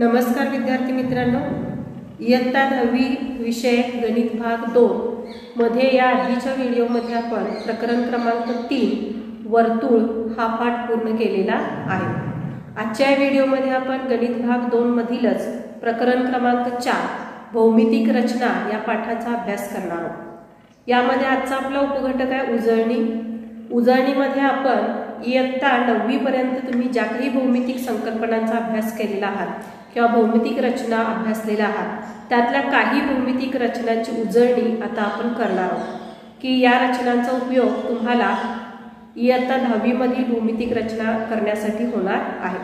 नमस्कार विद्यार्थी मित्रांनो, इयत्ता 9वी विषय गणित भाग 2 मध्ये या आधीच्या व्हिडिओमध्ये आपण प्रकरण क्रमांक 3 वर्तुळ हा पाठ पूर्ण केलेला आहे। आजच्या व्हिडिओमध्ये आपण गणित भाग 2 मधीलच प्रकरण क्रमांक 4 भौमितिक रचना या पाठाचा अभ्यास करणार आहोत। यामध्ये आजचा आपला उपघटक आहे उजळणी। उजळणीमध्ये आपण इयत्ता 9वी पर्यंत तुम्ही ज्या काही भौमितिक संकल्पनांचा अभ्यास केलेला आहात किंवा भौमितिक रचना अभ्यासलेल्या आहात त्यातल्या काही भौमितिक रचनांची उजळणी आता आपण करणार आहोत की या रचनांचा उपयोग तुम्हाला इयत्ता 10वी मधील भौमितिक रचना करण्यासाठी होणार आहे।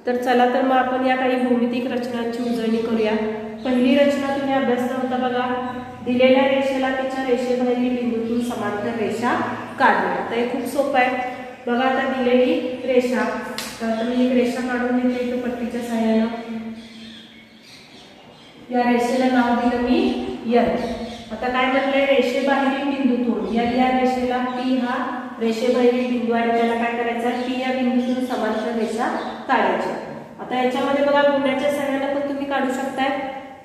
तर चला तर मग आपण या काही भौमितिक रचनांची उजळणी करूया। पहिली रचना तुम्ही अभ्यासला होता बघा, दिलेल्या रेषेला तिच्या रेषेबाहेरील बिंदूतून समांतर रेषा काढणे। आता हे खूप सोपं आहे बघा। आता दिलेली रेषा, तर मी एक रेषा काढून घेते इथे पट्टीच्या सहाय्याने। या रेषेला नाव दिलं मी एल। आता काय म्हटलंय, रेषेबाहेरील बिंदूतून या रेषेला पी हा रेषेबाहेरील बिंदू आहे, त्याला काय करायचं, पी या बिंदूतून समांतर रेषा काढायची। आता याच्यामध्ये बघा गुण्याच्या सहाय्याने पण तुम्ही काढू शकताय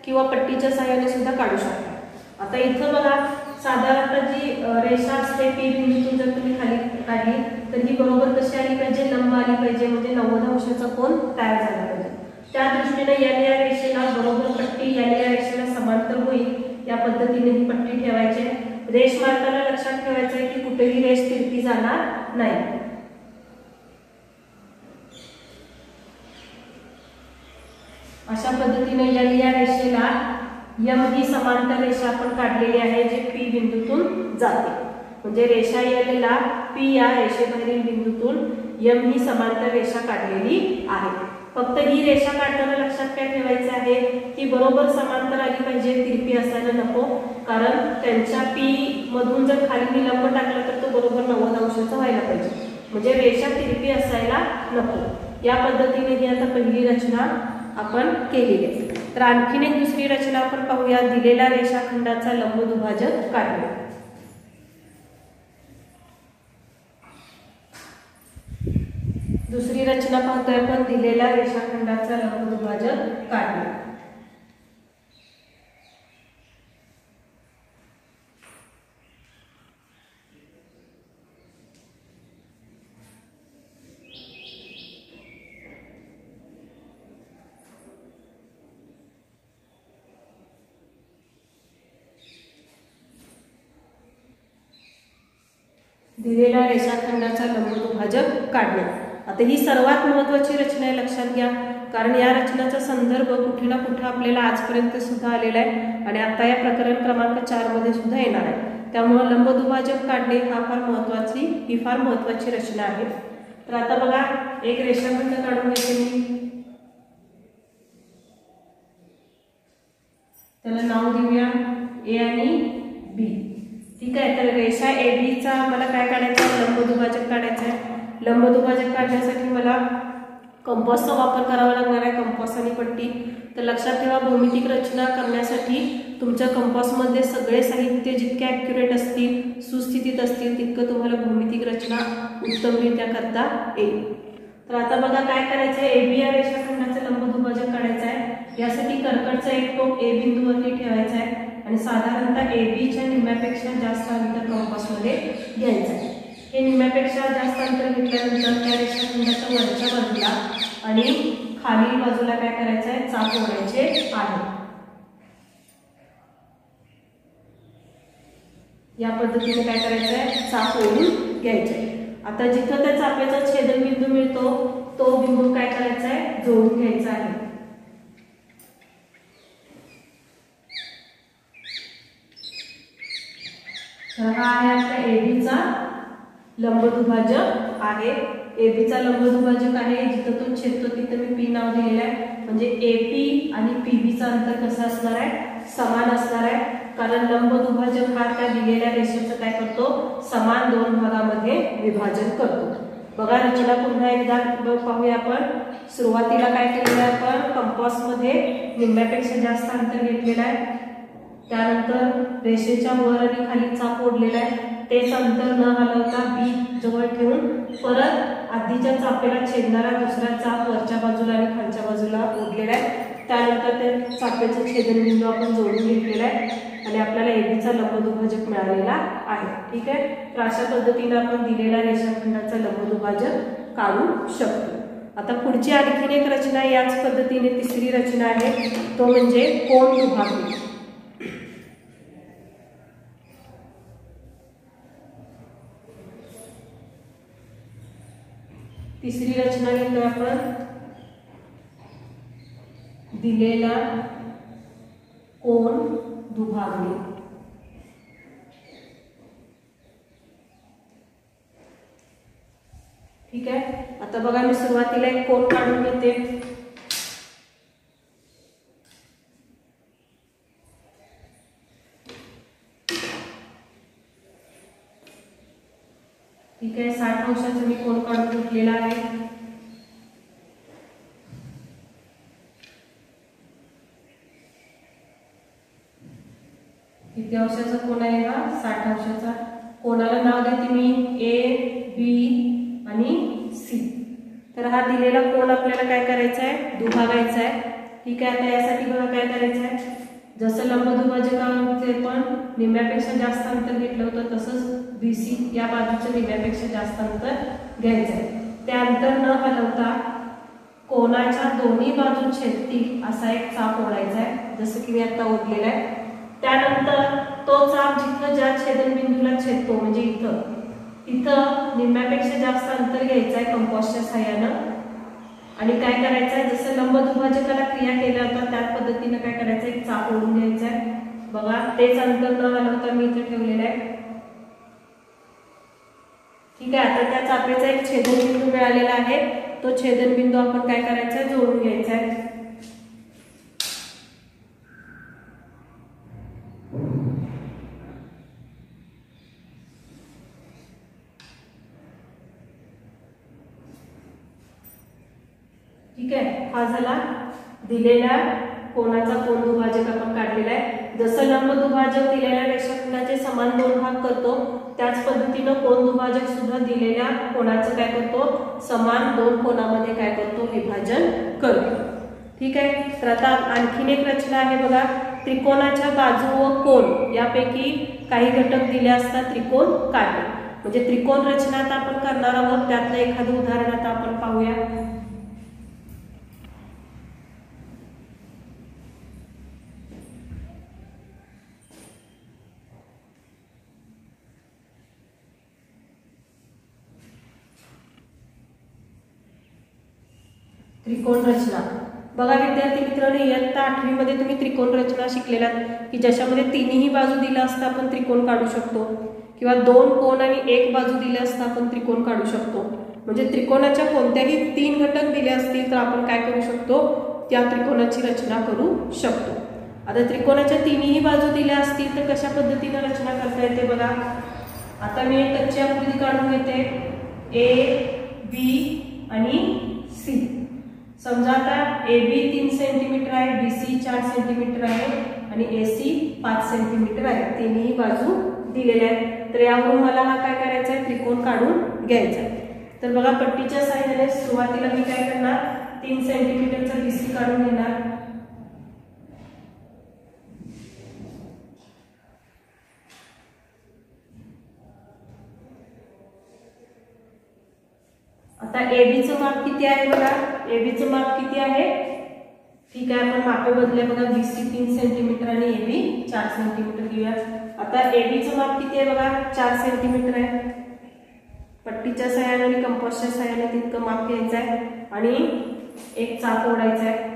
किंवा पट्टीच्या सहाय्याने सुद्धा काढू शकता। आता इथं बघा साधारणतः जी रेषा असते पी बिंदूतून जर तुम्ही खाली काढली तर ही बरोबर कशी आली पाहिजे, लंब आली पाहिजे, म्हणजे 90 अंशाचा कोन तयार झाला पाहिजे। त्या दृष्टीने या रेषेला बरोबर पट्टी या रेषेला समांतर होईल या पद्धतीने ही पट्टी ठेवायची। रेष मारताना लक्षात ठेवायचं आहे की कुठेही रेष तिरपी जाणार नाही। अशा पद्धतीने या रेषेला एम ही समांतर रेषा आपण काढलेली आहे जे पी बिंदूतून जाते, म्हणजे रेषा एल ला पी या रेषेबाहेरील बिंदूतून एम ही समांतर रेषा काढलेली आहे। फक्त ही रेषा काढताना लक्षात काय ठेवायचं आहे की बरोबर समांतर आली पाहिजे, तिरपी असायला नको, कारण त्यांच्या पी मधून जर खाली मी लंब टाकला तर तो बरोबर 90 अंशाचा व्हायला पाहिजे, म्हणजे रेषा तिरपी असायला नको। या पद्धतीने ही आता पहिली रचना आपण केलेली आहे। तर आणखीन एक दुसरी रचना आपण पाहूया, दिलेल्या रेषाखंडाचा लंबदुभाजक काढणे। दुसरी रचना पाहतोय आपण, दिलेल्या रेषाखंडाचा लंबदुभाजक काढणे। दिलेल्या रेषाखंडाचा लंबदुभाजक काढणे। आता ही सर्वात महत्त्वाची रचना आहे, लक्षात घ्या, कारण या रचनाचा संदर्भ कुठे ना कुठे आपल्याला आजपर्यंत सुद्धा आलेला आहे आणि आता या प्रकरण क्रमांक 4 मध्ये सुद्धा येणार आहे। त्यामुळे लंबदुभाजक काढणे ही फार महत्त्वाची रचना आहे। तर आता बघा एक रेषाखंड काढून घेते मी, त्याला नाव देऊया ए आणि बी। ठीक आहे, तर रेषा ए बी चा मला काय काढायचं आहे, लंबदुभाजक काढायचं आहे। लंबदुभाजक काढण्यासाठी मला कंपासचा वापर करावा लागणार आहे, कंपास आणि पट्टी। तर लक्षात ठेवा भौमितिक रचना करण्यासाठी तुमच्या कंपासमध्ये सगळे साहित्य जितके ॲक्युरेट असतील, सुस्थितीत असतील, तितकं तुम्हाला भौमितिक रचना उत्तमरित्या करता येईल। तर आता बघा काय करायचं आहे, ए बी या रेषाखंडाचं लंबदुभाजक काढायचं आहे। यासाठी कर्कटचा एक टोक ए बिंदूवरती ठेवायचा आहे आणि साधारणतः ए बीच्या निम्म्यापेक्षा जास्त अंतर कंपासमध्ये घ्यायचं आहे। हे निम्म्यापेक्षा जास्त अंतर घेतल्यानंतर त्या रेषाखंडाच्या वरच्या बाजूला आणि खालील बाजूला काय करायचं आहे, चाप ओढायचे आहे। या पद्धतीने काय करायचं आहे, चाप ओढून घ्यायचे आहे। आता जिथं त्या चापेचा छेदनबिंदू मिळतो तो बिंदू काय करायचा आहे, जोडून घ्यायचा आहे। तर हा आहे आपला एबीचा लंबदुभाजक आहे। एबीचा लंबदुभाजक आहे, जिथं तो छेदतो तिथं मी पी नाव दिलेलं आहे, म्हणजे एपी आणि पीबीचा अंतर कसं असणार आहे, समान असणार आहे, कारण लंबदुभाजक हा त्या दिलेल्या रेषेचं काय करतो, समान 2 भागामध्ये विभाजन करतो। बघा रचना पुन्हा एकदा पाहूया आपण। सुरुवातीला काय केलेलं आहे, आपण कंपासमध्ये निम्म्यापेक्षा जास्त अंतर घेतलेलं आहे त्यानंतर रेषेच्या वर आणि खाली चाप ओढलेला आहे, तेच अंतर न हलवता बी जवळ ठेवून परत आधीच्या चापेला छेदणारा दुसरा चाप वरच्या बाजूला आणि खालच्या बाजूला ओढलेला आहे. त्यानंतर त्या चापेचा छेदनबिंदू आपण जोडून घेतलेला आहे आणि आपल्याला एबीचा लंबदुभाजक मिळालेला आहे. ठीक आहे, तर अशा पद्धतीने आपण दिलेल्या रेषाखंडाचा लंबदुभाजक काढू शकतो. आता पुढची आणखीन एक रचना याच पद्धतीने तिसरी रचना आहे, तो म्हणजे कोन दुभागणी. तिसरी रचना घेतोय आपण, दिलेला कोन दुभागणी. ठीक आहे, आता बघा मी सुरुवातीला एक कोन काढून घेते. ठीक आहे, 60 अंशाचा मी कोन काढून घेतलेला आहे. किती अंशाचा कोन आहे हा? 60 अंशाचा. कोनाला नाव देते मी ए, बी आणि सी. तर हा दिलेला कोन आपल्याला काय करायचा आहे? दुभागायचा आहे. ठीक आहे, आता यासाठी बघा काय करायचं आहे, जसं लंबदुभाजकाचे पण निम्म्यापेक्षा जास्त अंतर घेतलं होतं तसंच बीसी या बाजूच्या निम्म्यापेक्षा जास्त अंतर घ्यायचं आहे. ते अंतर न हलवता कोनाच्या दोन्ही बाजू छेदतील असा एक चाप ओढायचा आहे, जसं की मी आता ओढलेला आहे. त्यानंतर तो चाप जिथं ज्या छेदनबिंदूला छेदतो म्हणजे इथं निम्म्यापेक्षा जास्त अंतर घ्यायचं आहे कंपासच्या सहाय्यानं. आणि काय करायचं आहे, जसं लंबदुभाजकाला क्रिया केल्या होत्या त्याच पद्धतीने काय करायचं, एक चाप ओढून घ्यायचा आहे. बघा तेच अंतर न हलवता मी इथे ठेवलेलं आहे. ठीक आहे, आता त्या चापेचा एक छेदनबिंदू मिळालेला आहे, तो छेदनबिंदू आपण काय करायचा आहे, जोडून घ्यायचा आहे. ठीक आहे, हा झाला दिलेला कोनाचा कोन दुभाजक आपण काढलेला आहे. जसं लंबदुभाजक दिलेल्या रेषाखंडाचे समान दोन भाग करतो त्याच पद्धतीने कोन दुभाजक सुद्धा दिलेल्या कोनाचं काय करतो, समान दोन कोनामध्ये काय करतो, विभाजन करतो. ठीक आहे, तर आता आणखीन एक रचना आहे बघा, त्रिकोणाच्या बाजू व कोन यापैकी काही घटक दिले असता त्रिकोण काढणे. म्हणजे त्रिकोण रचना आता आपण करणार आहोत, त्यातलं एखादं उदाहरण आता आपण पाहूया. त्रिकोण रचना बघा विद्यार्थी मित्रांनो, इयत्ता 8वी मध्ये तुम्ही त्रिकोण रचना शिकलेला की ज्याच्यामध्ये तिन्ही बाजू दिल्या असता आपण त्रिकोण काढू शकतो, किंवा दोन कोन आणि एक बाजू दिल्या असता आपण त्रिकोण काढू शकतो. म्हणजे त्रिकोणाच्या कोणत्याही 3 घटक दिले असतील तर आपण काय करू शकतो, त्या त्रिकोणाची रचना करू शकतो. आता त्रिकोणाच्या तिन्ही बाजू दिल्या असतील तर कशा पद्धतीने रचना करता येते बघा. आता मी एक कच्ची आकृती काढून घेते, ए, बी आणि सी. समजा आता ए बी 3 सेंटीमीटर आहे, बी सी 4 सेंटीमीटर आहे आणि ए सी 5 सेंटीमीटर आहे. तिन्ही बाजू दिलेल्या आहेत. तर यावरून मला हा काय करायचा आहे, त्रिकोण काढून घ्यायचा आहे. तर बघा पट्टीच्या सहाय्याने सुरुवातीला मी काय करणार, 3 सेंटीमीटरचा बी सी काढून घेणार. आता एबीचं माप किती आहे बघा, एबीचं माप किती आहे, ठीक आहे आपण मापे बदलले बघा, बीसी 3 सेंटीमीटर आणि एबी 4 सेंटीमीटर घेऊया. आता एबीचं माप किती आहे बघा, 4 सेंटीमीटर आहे. पट्टीच्या सहाय्याने आणि कंपासच्या सहाय्याने तितकं माप घ्यायचं आहे आणि एक चाप ओढायचा आहे.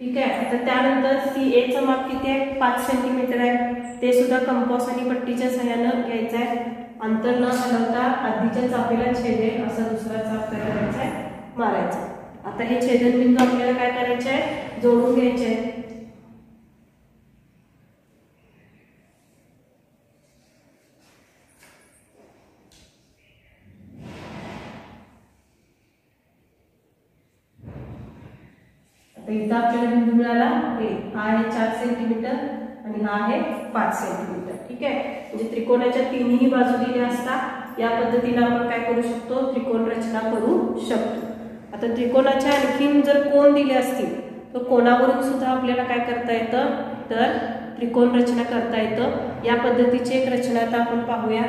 ठीक आहे, आता त्यानंतर सी एचं माप किती आहे, 5 सेंटीमीटर आहे. ते सुद्धा कंपास आणि पट्टीच्या सहाय्याने घ्यायचं आहे. अंतर न हलवता आधीच्या चापेला छेदेल असा दुसरा चाप काय करायचा आहे, मारायचा. आता हे छेदनबिंदू आपल्याला काय करायचे आहे, जोडून घ्यायचे आहे. आता इथं आपल्याला बिंदू मिळाला हा आहे 4 सेंटीमीटर आणि हा आहे 5 सेंटीमीटर. ठीक आहे, म्हणजे त्रिकोणाच्या तिन्ही बाजू दिल्या असतात या पद्धतीने आपण काय करू शकतो, त्रिकोण रचना करू शकतो. आता त्रिकोणाच्या आणखीन जर कोन दिले असतील तर कोणावरून सुद्धा आपल्याला काय करता येतं, तर त्रिकोण रचना करता येतं. या पद्धतीची एक रचना आता आपण पाहूया.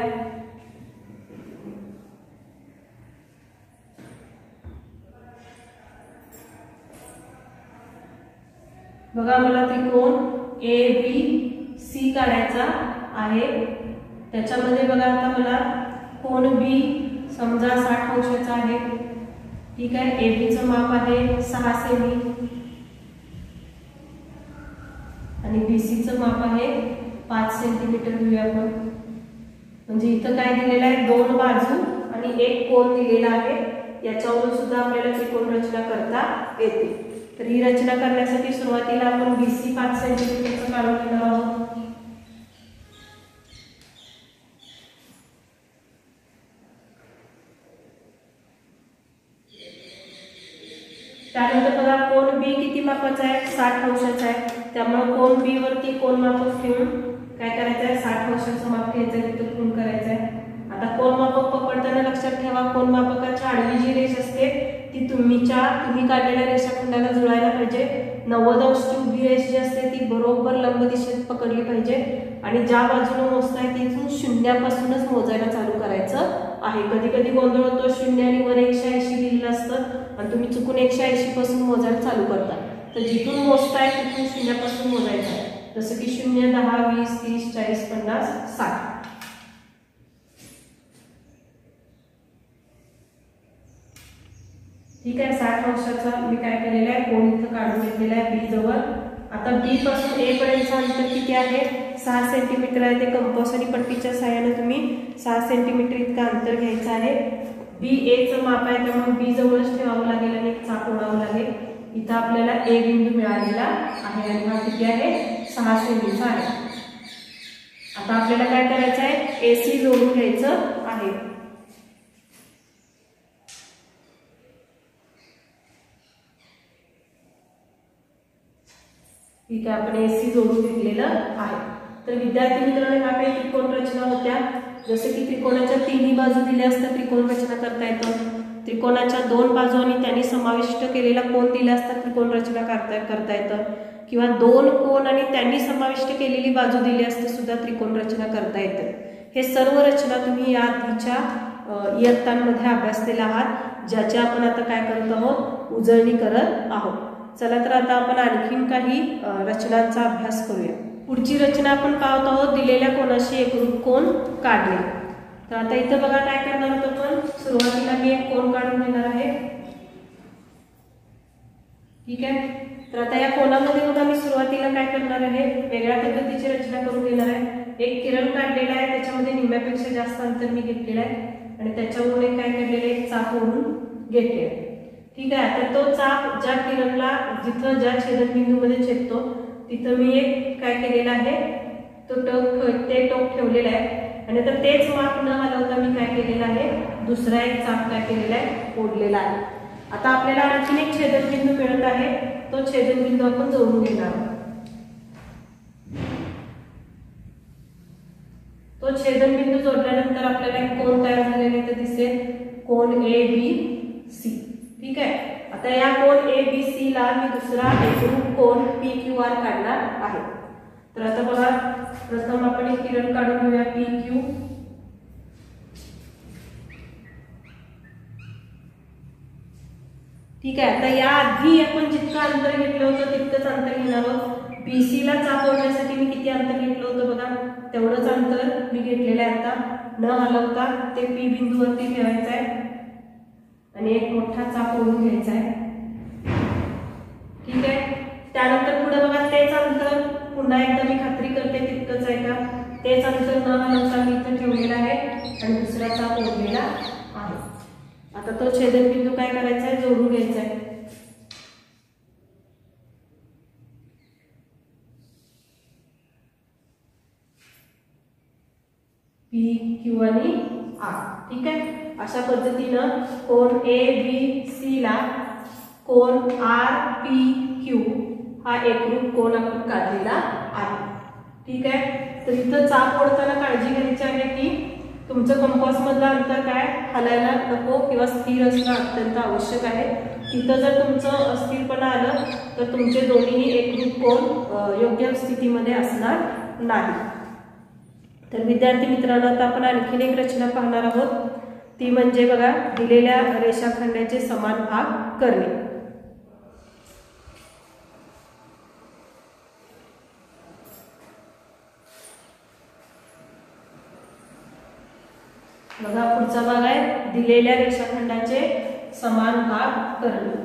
बघा, मला त्रिकोण ABC काढायचा आहे. त्याच्यामध्ये बघा आता मला कोन B समजा 60 अंशाचा आहे. ठीक आहे, AB चं माप आहे 6 सेमी आणि BC चं माप आहे 5 सेंटीमीटर घेऊया आपण. म्हणजे इथं काय दिलेलं आहे, 2 बाजू आणि एक कोन दिलेला आहे. याच्यावरून सुद्धा आपल्याला त्रिकोण रचना करता येते. तर ही रचना करण्यासाठी सुरुवातीला आपण BC 5 सेंटीमीटरचं काढून घेणार आहोत. त्यानंतर बघा कोन B किती मापाचा आहे, 60 अंशाचा आहे. त्यामुळे कोन B वरती कोन मापक ठेवून काय करायचं आहे, 60 अंशाचं माप घ्यायचं आहे, तिथं खूण करायचं आहे. आता कोन मापक पकडताना लक्षात ठेवा, कोन मापकाच्या आडवी जी रेष असते ती तुम्ही काढलेल्या रेषाखंडाला जुळायला पाहिजे. 90 अंशची उभी रेष जी असते ती बरोबर लंब दिशेत पकडली पाहिजे आणि ज्या बाजूने मोजताय तिथून शून्यापासूनच मोजायला चालू करायचं आहे. कधी कधी गोंधळ होतो, 0 आणि वर 180 लिहिलेलं असतं आणि तुम्ही चुकून 180 पासून मोजायला चालू करता. तर जिथून मोजताय तिथून शून्यापासून मोजायचं आहे. जसं की 0, 10, 20, 30, 40, 50, 60. ठीक आहे, 60 अंशाचा मी काय केलेला आहे, कोन इथं काढून घेतलेला आहे B जवळ. आता B पासून A पर्यंतचं अंतर किती आहे, 6 सेंटीमीटर आहे. ते कंपास आणि पट्टीच्या सहाय्याने तुम्ही 6 सेंटीमीटर इतकं अंतर घ्यायचं आहे. BA चं माप आहे त्यामुळे B जवळच ठेवावं लागेल आणि एक चाप ओढावं लागेल. इथं आपल्याला A बिंदू मिळालेला आहे आणि हा किती आहे, 6 सेंटीचा आहे. आता आपल्याला काय करायचं आहे, AC जोडून घ्यायचं आहे. ठीक आहे, आपण AC जोडून घेतलेलं आहे. तर विद्यार्थी मित्रांनो, ह्या काही त्रिकोण रचना होत्या. जसे की त्रिकोणाच्या तिन्ही बाजू दिल्या असता त्रिकोण रचना करता येतं. त्रिकोणाच्या 2 बाजू आणि त्यांनी समाविष्ट केलेला कोन दिला असता त्रिकोण रचना करता येतं. किंवा 2 कोन आणि त्यांनी समाविष्ट केलेली बाजू दिली असते सुद्धा त्रिकोण रचना करता येतं. हे सर्व रचना तुम्ही या आधीच्या इयत्तांमध्ये अभ्यासलेला आहात, ज्याची आपण आता काय करत आहोत, उजळणी करत आहोत. चला तर आता आपण आणखीन काही रचनांचा अभ्यास करूया. पुढची रचना आपण पाहत आहोत, दिलेल्या कोनाशी एकरूप कोन काढणे. तर आता इथं बघा काय करणार आहोत आपण, सुरुवातीला मी एक कोन काढून घेणार आहे. ठीक आहे, तर आता या कोनामध्ये बघा मी सुरुवातीला काय करणार आहे, वेगळ्या पद्धतीची रचना करून घेणार आहे. एक किरण काढलेला आहे, त्याच्यामध्ये निम्म्यापेक्षा जास्त अंतर मी घेतलेलं आहे आणि त्याच्यावरून एक काय केलेलं, एक चाप ओढून घेतले. ठीक आहे, आता तो चाप ज्या किरणला जिथं ज्या छेदनबिंदूमध्ये छेदतो तिथं मी एक काय केलेला आहे, तो टोक ठेवलेला आहे आणि आता तेच माप न हलवता मी काय केलेलं आहे, दुसरा एक चाप काय केलेला आहे, ओढलेला आहे. आता आपल्याला आणखीन एक छेदनबिंदू मिळत आहे, तो छेदनबिंदू आपण जोडून घेणार आहोत. तो छेदनबिंदू जोडल्यानंतर आपल्याला एक कोन तयार झालेला इथे दिसेल, कोन ABC. ठीक आहे, आता या कोन ABC ला मी दुसरा एकरूप कोन PQR काढणार आहे. तर आता बघा, प्रथम आपण एक किरण काढून घेऊया PQ. ठीक आहे, आता या आधी आपण जितकं अंतर घेतलं होतं तितकंच अंतर घेणार आहोत. BC ला चाप ओढण्यासाठी मी किती अंतर घेतलं होतं बघा, तेवढंच अंतर मी घेतलेलं आहे. आता न हलवता ते P बिंदूवरती ठेवायचं आहे आणि एक मोठा चाप ओढून घ्यायचा आहे. ठीक आहे, त्यानंतर पुढे बघा तेच अंतर पुन्हा एकदा मी खात्री करते तितकंच आहे का, तेच अंतर न हलवता मी इथं ठेवलेलं आहे आणि दुसरा चाप ओढलेला आहे. आता तो छेदनबिंदू काय करायचा आहे, जोडून घ्यायचा आहे. PQ आणि R. ठीक आहे, अशा पद्धतीनं कोन ABC ला कोन RPQ हा एकरूप कोन आपण काढलेला आहे। ठीक आहे, तर इथं चाप ओढताना काळजी घ्यायची आहे की तुमचं कंपास मधलं अंतर काय हलायला नको किंवा स्थिर असणं अत्यंत आवश्यक आहे। तिथं जर तुमचं अस्थिरपणा आलं तर तुमचे दोन्ही एकरूप कोन योग्य स्थितीमध्ये असणार नाही। तर विद्यार्थी मित्रांनो, आता आपण आणखीन एक रचना पाहणार आहोत, ती म्हणजे बघा दिलेल्या रेषाखंडाचे समान भाग करणे। बघा पुढचा भाग आहे दिलेल्या रेषाखंडाचे समान भाग करणे।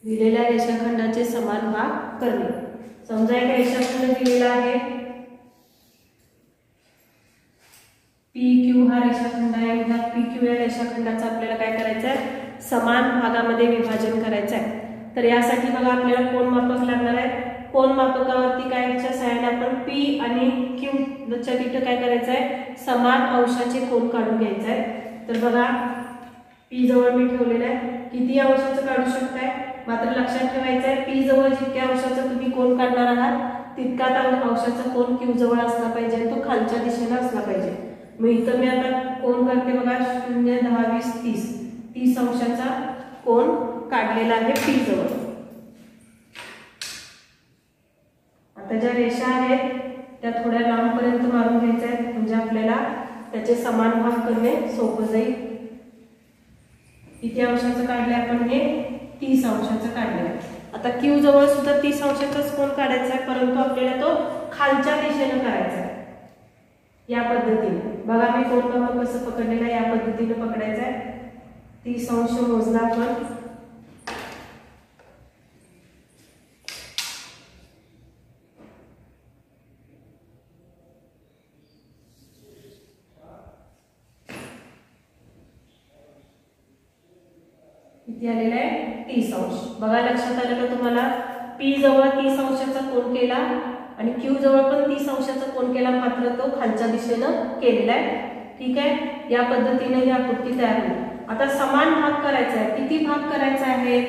दिलेल्या रेषाखंडाचे समान भाग करणे। समजा एक रेषाखंड दिलेला आहे, PQ हा रेषाखंड आहे। ह्या PQ या रेषाखंडाचं आपल्याला काय करायचं आहे, समान भागामध्ये विभाजन करायचं आहे। तर यासाठी बघा आपल्याला कोन मापक लागणार आहे। कोन मापकावरती कायच्या सहाय्याने आपण P आणि Q च्या तिथं काय करायचं आहे, समान अंशाचे कोन काढून घ्यायचे आहे। तर बघा P जवळ मी ठेवलेलं आहे, किती अंशाचं काढू शकताय, मात्र लक्षात ठेवायचं आहे P जवळ जितक्या अंशाचा तुम्ही कोन काढणार आहात तितकाच अंशाचा कोन Q जवळ असला पाहिजे, तो खालच्या दिशेने असला पाहिजे। मग इथं मी आता कोन करते बघा 0, 10, 20, 30 अंशाचा कोन काढलेला आहे P जवळ। आता ज्या रेषा आहेत त्या थोड्या लांबपर्यंत मारून घ्यायच्या आहेत, म्हणजे आपल्याला त्याचे समान भाग करणे सोपं जाईल। किती अंशाचं काढले आपण, हे 30 अंशाचं काढले। आता Q जवळ सुद्धा 30 अंशाचाच कोन काढायचा आहे, परंतु आपल्याला तो खालच्या दिशेने करायचा आहे। या पद्धतीने बघा मी कोन मापक कसं पकडलेलं आहे, या पद्धतीने पकडायचं आहे। 30 अंश मोजला आपण, किती आलेलं आहे, 30 अंश। बघा लक्षात आलं का तुम्हाला, P जवळ 30 अंशाचा कोन केला आणि Q जवळ पण 30 अंशाचा कोन केला, मात्र तो खालच्या दिशेनं केलेला आहे। ठीक आहे, या पद्धतीने ही आकृती तयार होईल। आता समान भाग करायचा आहे, किती भाग करायचा आहे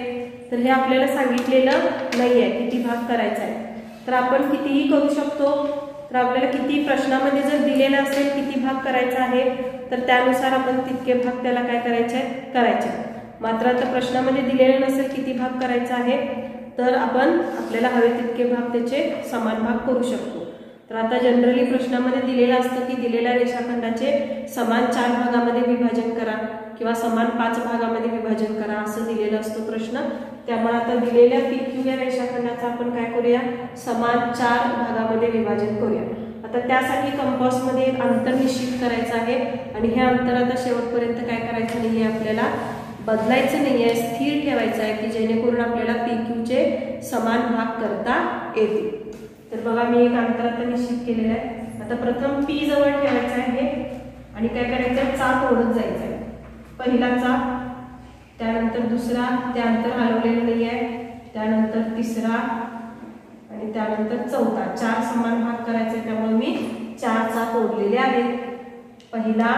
तर हे आपल्याला सांगितलेलं नाहीये किती भाग करायचा आहे। तर आपण कितीही करू शकतो। तर आपल्याला किती प्रश्नामध्ये जर दिलेलं असेल किती भाग करायचा आहे तर त्यानुसार आपण तितके भाग त्याला काय करायचे। मात्र आता प्रश्नामध्ये दिलेलं नसेल किती भाग करायचा आहे तर आपण आपल्याला हवे तितके भाग त्याचे समान भाग करू शकतो। तर आता जनरली प्रश्नामध्ये दिलेलं असतं की दिलेल्या रेषाखंडाचे समान 4 भागामध्ये विभाजन करा किंवा समान 5 भागामध्ये विभाजन करा असं दिलेलं असतो प्रश्न। त्यामुळे आता दिलेल्या PQ या रेषाखंडाचं आपण काय करूया, समान 4 भागामध्ये विभाजन करूया। आता त्यासाठी कंपासमध्ये एक अंतर निश्चित करायचं आहे आणि हे अंतर आता शेवटपर्यंत काय करायचं नाहीये, आपल्याला बदलायचं नाहीये, स्थिर ठेवायचं आहे की जेणेकरून आपल्याला PQ चे समान भाग करता येतील। तर बघा मी एक अंतर आता निश्चित केलेलं आहे। आता प्रथम P जवळ ठेवायचं आहे आणि काय करायचं, चाप ओढत जायचं आहे। पहिला चाप, त्यानंतर दुसरा, ते अंतर हलवलेलं नाही आहे, त्यानंतर तिसरा आणि त्यानंतर चौथा। 4 समान भाग करायचे, त्यामुळे मी 4 चाप ओढलेले आहेत। पहिला,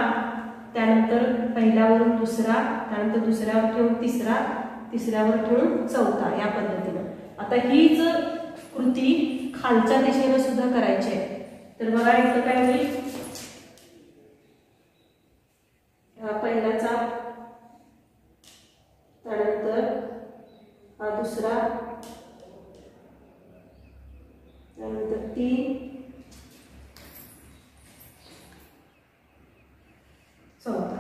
त्यानंतर पहिल्यावरून दुसरा, त्यानंतर दुसऱ्यावर ठेवून तिसरा, तिसऱ्यावर ठेवून चौथा, या पद्धतीने। आता हीच कृती खालच्या दिशेने सुद्धा करायची आहे। तर बघा इथं काय होईल, हा पहिला चाप, त्यानंतर हा दुसरा, त्यानंतर 3, चौथा।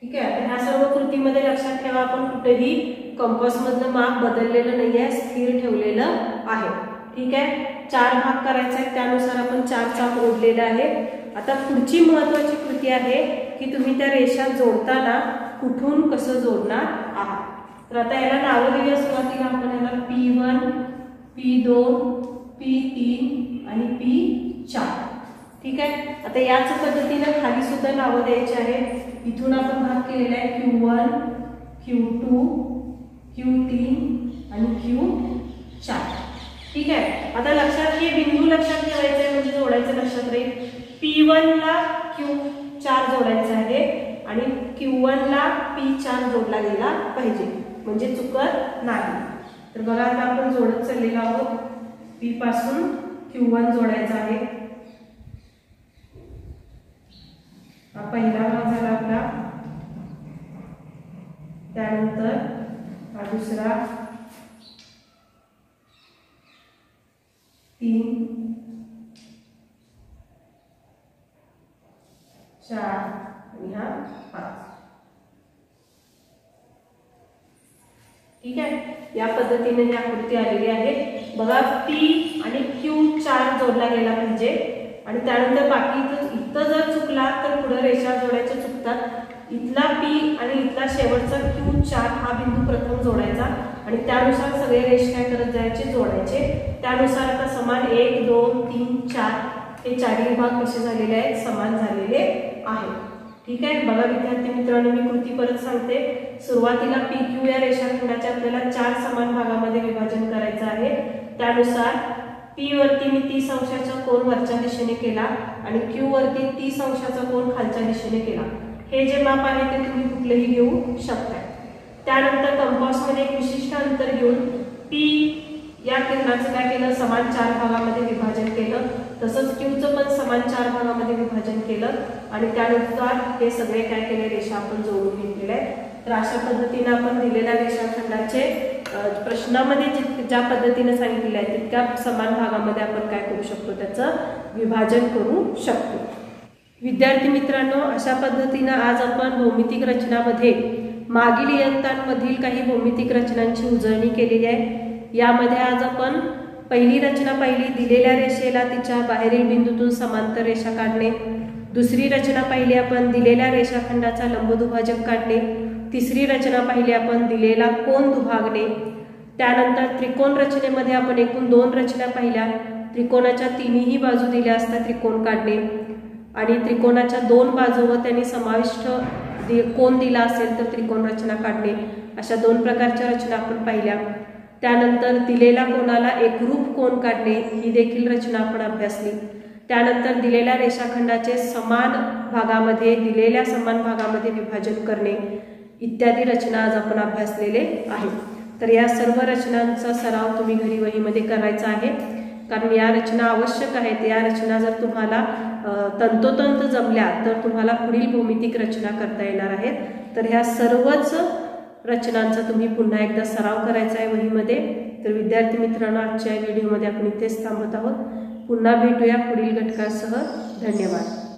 ठीक आहे, आता ह्या सर्व कृतीमध्ये लक्षात ठेवा आपण कुठेही कंपास मधलं माप बदललेलं नाहीये, स्थिर ठेवलेलं आहे। ठीक आहे, 4 भाग करायचे आहेत, त्यानुसार आपण 4 चाप ओढलेले आहे। आता पुढची महत्त्वाची कृती आहे की तुम्ही त्या रेषा जोडताना कुठून कसं जोडणार आहात। तर आता याला नावं देऊया सुरुवातीला आपण याला P1, P2, P3 आणि P4. ठीक आहे. आता याच पद्धतीने खाली सुद्धा नावं द्यायची आहेत. इथून आपण भाग केलेला आहे Q1, Q2, Q3 आणि Q4. ठीक आहे. आता लक्षात हे बिंदू लक्षात ठेवायचे आहे म्हणजे जोडायचं लक्षात राहील. P1 ला Q4 जोडायचं आहे आणि Q1 ला P4 जोडला गेला पाहिजे म्हणजे चुकत नाही. तर बघा आता आपण जोडत चाललेलो आहोत. P पासून Q1 जोडायचा आहे. हा पहिला भाग झाला आपला. त्यानंतर हा दुसरा, 3, 4 आणि हा 5. ठीक आहे. या पद्धतीने ही आकृती आलेली आहे. बघा P आणि Q4 जोडला गेला पाहिजे आणि त्यानंतर बाकी इथं जर चुकला तर पुढे रेषा जोडायच्या चुकतात. इथला P आणि इथला शेवटचा Q4 हा बिंदू प्रथम जोडायचा आणि त्यानुसार सगळे रेष काय करत जायचे, जोडायचे. त्यानुसार आता समान 1, 2, 3, 4 हे चारही भाग कसे झालेले आहेत, समान झालेले आहेत. ठीक आहे. बघा विद्यार्थी मित्रांनो, मी कृती परत सांगते. सुरुवातीला PQ या रेषाखंडाचे आपल्याला 4 समान भागामध्ये विभाजन करायचं आहे. त्यानुसार P वरती मी 30 अंशाचा कोन वरच्या दिशेने केला आणि Q वरती 30 अंशाचा कोन खालच्या दिशेने केला. हे जे माप आहे ते तुम्ही कुठलेही घेऊ शकता. त्यानंतर कंपासमध्ये एक विशिष्ट अंतर घेऊन P या किरणाचं काय केलं, समान 4 भागामध्ये विभाजन केलं. तसंच Qचं पण समान 4 भागामध्ये विभाजन केलं आणि त्यानुसार हे सगळे काय केले, रेषा आपण जोडून घेतलेले आहेत. तर अशा पद्धतीने आपण दिलेल्या रेषाखंडाचे प्रश्नामध्ये ज्या पद्धतीने सांगितलेले आहे तितक्या समान भागामध्ये आपण काय करू शकतो, त्याचं विभाजन करू शकतो. विद्यार्थी मित्रांनो, अशा पद्धतीने आज आपण भौमितिक रचनामध्ये मागील इयत्तांमधील काही भौमितिक रचनांची उजळणी केलेली आहे. यामध्ये आज आपण पहिली रचना पाहिली, दिलेल्या रेषेला तिच्या बाहेरील बिंदूतून समांतर रेषा काढणे. दुसरी रचना पाहिली आपण, दिलेल्या रेषाखंडाचा लंबदुभाजक काढणे. तिसरी रचना पाहिली आपण, दिलेला कोन दुभागणे. त्यानंतर त्रिकोण रचनेमध्ये आपण एकूण 2 रचना पाहिल्या. त्रिकोणाच्या तिन्ही बाजू दिल्या असता त्रिकोण काढणे आणि त्रिकोणाच्या 2 बाजू व त्यांनी समाविष्ट कोन दिला असेल तर त्रिकोण रचना काढणे. अशा 2 प्रकारच्या रचना आपण पाहिल्या. त्यानंतर दिलेल्या कोनाला एकरूप कोन काढणे ही देखील रचना आपण अभ्यासली. त्यानंतर दिलेल्या रेषाखंडाचे समान भागामध्ये, दिलेल्या समान भागामध्ये विभाजन करणे इत्यादी रचना आज आपण अभ्यासलेले आहेत. तर या सर्व रचनांचा सराव तुम्ही घरी वहीमध्ये करायचा आहे, कारण या रचना आवश्यक आहेत. या रचना जर तुम्हाला तंतोतंत जमल्या तर तुम्हाला पुढील भौमितिक रचना करता येणार आहेत. तर ह्या सर्वच रचनांचा तुम्ही पुन्हा एकदा सराव करायचा आहे वहीमध्ये. तर विद्यार्थी मित्रांनो, आजच्या व्हिडिओमध्ये आपण इथेच थांबत आहोत. पुन्हा भेटूया पुढील घटकासह. धन्यवाद.